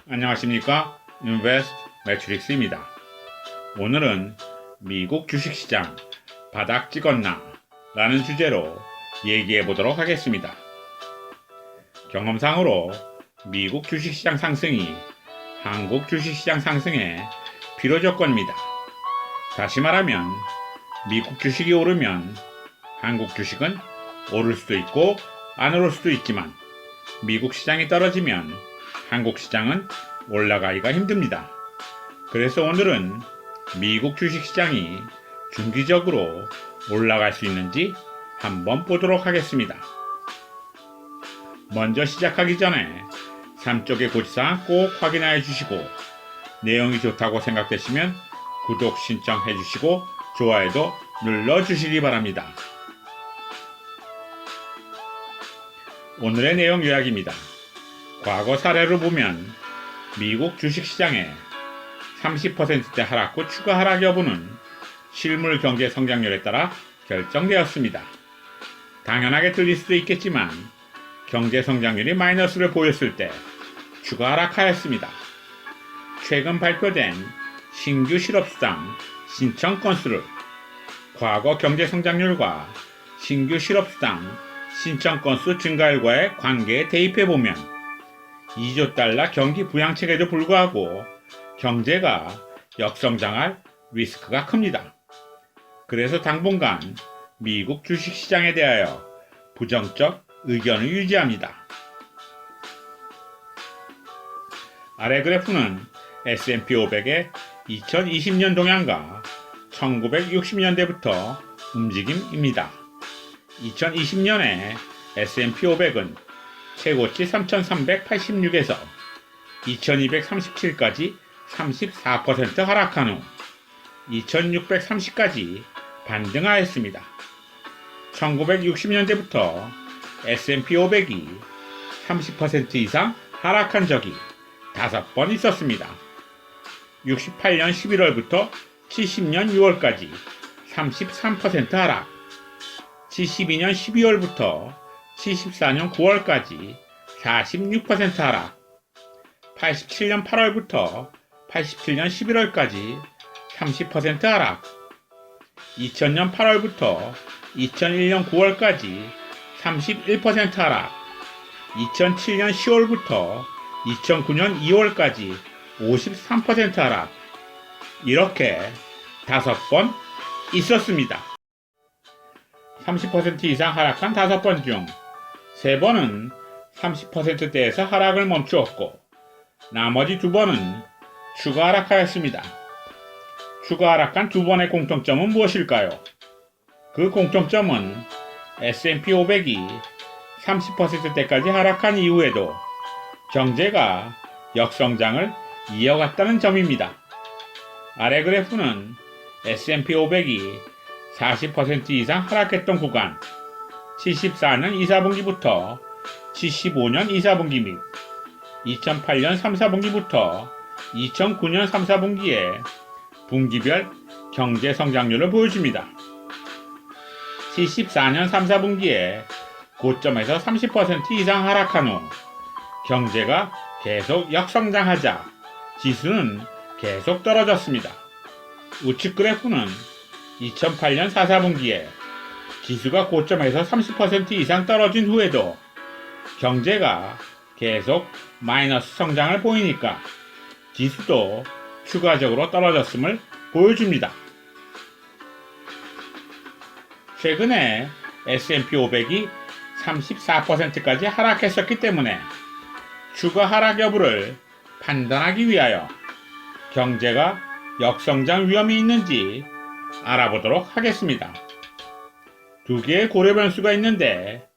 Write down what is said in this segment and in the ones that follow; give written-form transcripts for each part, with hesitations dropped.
안녕하십니까? 인베스트 매트릭스입니다. 오늘은 미국 주식시장 바닥 찍었나? 라는 주제로 얘기해 보도록 하겠습니다. 경험상으로 미국 주식시장 상승이 한국 주식시장 상승의 필요조건입니다. 다시 말하면 미국 주식이 오르면 한국 주식은 오를 수도 있고 안 오를 수도 있지만 미국 시장이 떨어지면 한국 시장은 올라가기가 힘듭니다. 그래서 오늘은 미국 주식시장이 중기적으로 올라갈 수 있는지 한번 보도록 하겠습니다. 먼저 시작하기 전에 3쪽의 고지사항 꼭 확인해 주시고 내용이 좋다고 생각되시면 구독 신청해 주시고 좋아요도 눌러 주시기 바랍니다. 오늘의 내용 요약입니다. 과거 사례를 보면 미국 주식시장의 30%대 하락 후 추가 하락 여부는 실물 경제 성장률에 따라 결정되었습니다. 당연하게 들릴 수도 있겠지만 경제 성장률이 마이너스를 보였을 때 추가 하락하였습니다. 최근 발표된 신규 실업수당 신청 건수를 과거 경제 성장률과 신규 실업수당 신청 건수 증가율과의 관계에 대입해 보면 2조 달러 경기 부양책에도 불구하고 경제가 역성장할 리스크가 큽니다. 그래서 당분간 미국 주식시장에 대하여 부정적 의견을 유지합니다. 아래 그래프는 S&P 500의 2020년 동향과 1960년대부터 움직임입니다. 2020년에 S&P 500은 최고치 3386에서 2237까지 34% 하락한 후 2630까지 반등하였습니다. 1960년대부터 S&P 500이 30% 이상 하락한 적이 5번 있었습니다. 68년 11월부터 70년 6월까지 33% 하락, 72년 12월부터 74년 9월까지 46% 하락, 87년 8월부터 87년 11월까지 30% 하락, 2000년 8월부터 2001년 9월까지 31% 하락, 2007년 10월부터 2009년 2월까지 53% 하락, 이렇게 5번 있었습니다. 30% 이상 하락한 5번 중 3번은 30%대에서 하락을 멈추었고 나머지 2번은 추가 하락하였습니다. 추가 하락한 2번의 공통점은 무엇일까요? 그 공통점은 S&P 500이 30%대까지 하락한 이후에도 경제가 역성장을 이어갔다는 점입니다. 아래 그래프는 S&P 500이 40% 이상 하락했던 구간 74년 2, 4분기부터 75년 2, 4분기 및 2008년 3, 4분기부터 2009년 3, 4분기의 분기별 경제 성장률을 보여줍니다. 74년 3, 4분기에 고점에서 30% 이상 하락한 후 경제가 계속 역성장하자 지수는 계속 떨어졌습니다. 우측 그래프는 2008년 4, 4분기에 지수가 고점에서 30% 이상 떨어진 후에도 경제가 계속 마이너스 성장을 보이니까 지수도 추가적으로 떨어졌음을 보여줍니다. 최근에 S&P 500이 34%까지 하락했었기 때문에 추가 하락 여부를 판단하기 위하여 경제가 역성장 위험이 있는지 알아보도록 하겠습니다. 2개의 고려 변수가 있는데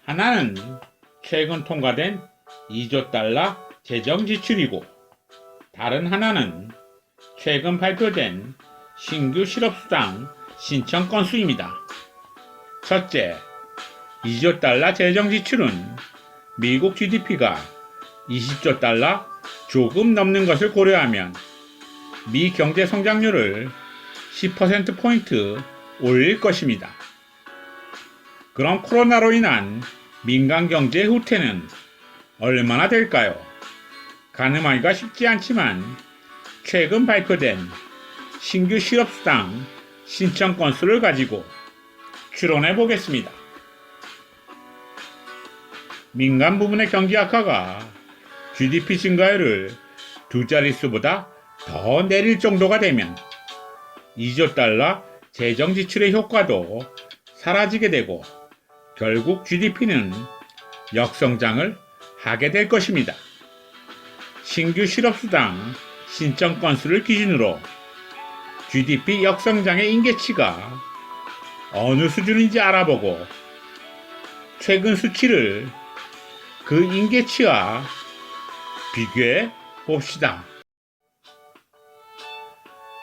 하나는 최근 통과된 2조 달러 재정 지출이고 다른 하나는 최근 발표된 신규 실업수당 신청 건수입니다. 첫째, 2조 달러 재정 지출은 미국 GDP가 20조 달러 조금 넘는 것을 고려하면 미 경제 성장률을 10%포인트 올릴 것입니다. 그럼 코로나로 인한 민간 경제의 후퇴는 얼마나 될까요? 가늠하기가 쉽지 않지만 최근 발표된 신규 실업수당 신청 건수를 가지고 추론해 보겠습니다. 민간 부문의 경기 악화가 GDP 증가율을 두 자릿수보다 더 내릴 정도가 되면 2조 달러 재정 지출의 효과도 사라지게 되고 결국 GDP는 역성장을 하게 될 것입니다. 신규 실업수당 신청 건수를 기준으로 GDP 역성장의 임계치가 어느 수준인지 알아보고 최근 수치를 그 임계치와 비교해 봅시다.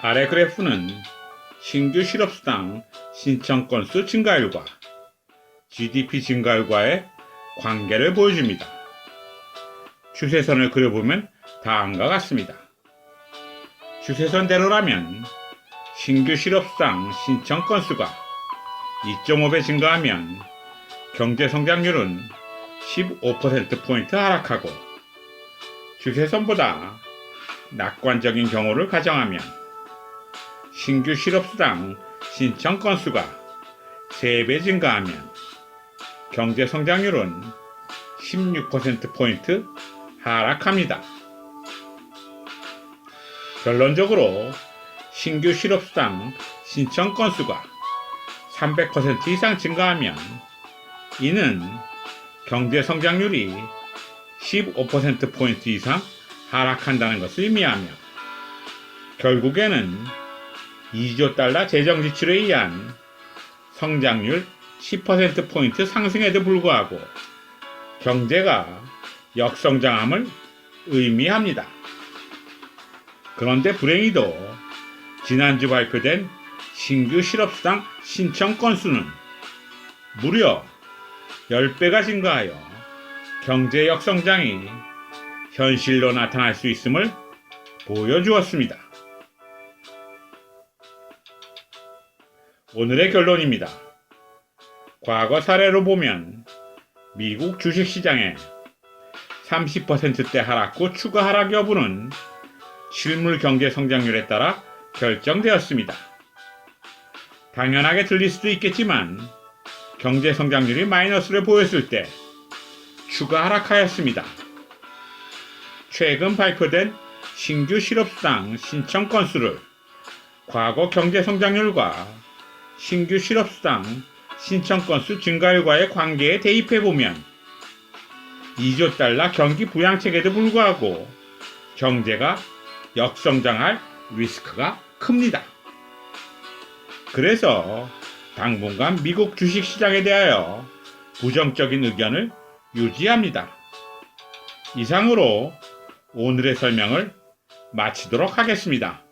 아래 그래프는 신규 실업수당 신청 건수 증가율과 GDP 증가율과의 관계를 보여줍니다. 추세선을 그려보면 다음과 같습니다. 추세선대로라면 신규 실업수당 신청 건수가 2.5배 증가하면 경제성장률은 15%포인트 하락하고 추세선보다 낙관적인 경우를 가정하면 신규 실업수당 신청 건수가 3배 증가하면 경제성장률은 16%포인트 하락합니다. 결론적으로 신규 실업수당 신청 건수가 300% 이상 증가하면 이는 경제성장률이 15%포인트 이상 하락한다는 것을 의미하며 결국에는 2조 달러 재정 지출에 의한 성장률 10%포인트 상승에도 불구하고 경제가 역성장함을 의미합니다. 그런데 불행히도 지난주 발표된 신규 실업수당 신청 건수는 무려 10배가 증가하여 경제 역성장이 현실로 나타날 수 있음을 보여주었습니다. 오늘의 결론입니다. 과거 사례로 보면 미국 주식시장의 30%대 하락 후 추가 하락 여부는 실물 경제 성장률에 따라 결정되었습니다. 당연하게 들릴 수도 있겠지만 경제 성장률이 마이너스를 보였을 때 추가 하락하였습니다. 최근 발표된 신규 실업수당 신청 건수를 과거 경제 성장률과 신규 실업수당 신청 건수 증가율과의 관계에 대입해보면 2조 달러 경기 부양책에도 불구하고 경제가 역성장할 리스크가 큽니다. 그래서 당분간 미국 주식시장에 대하여 부정적인 의견을 유지합니다. 이상으로 오늘의 설명을 마치도록 하겠습니다.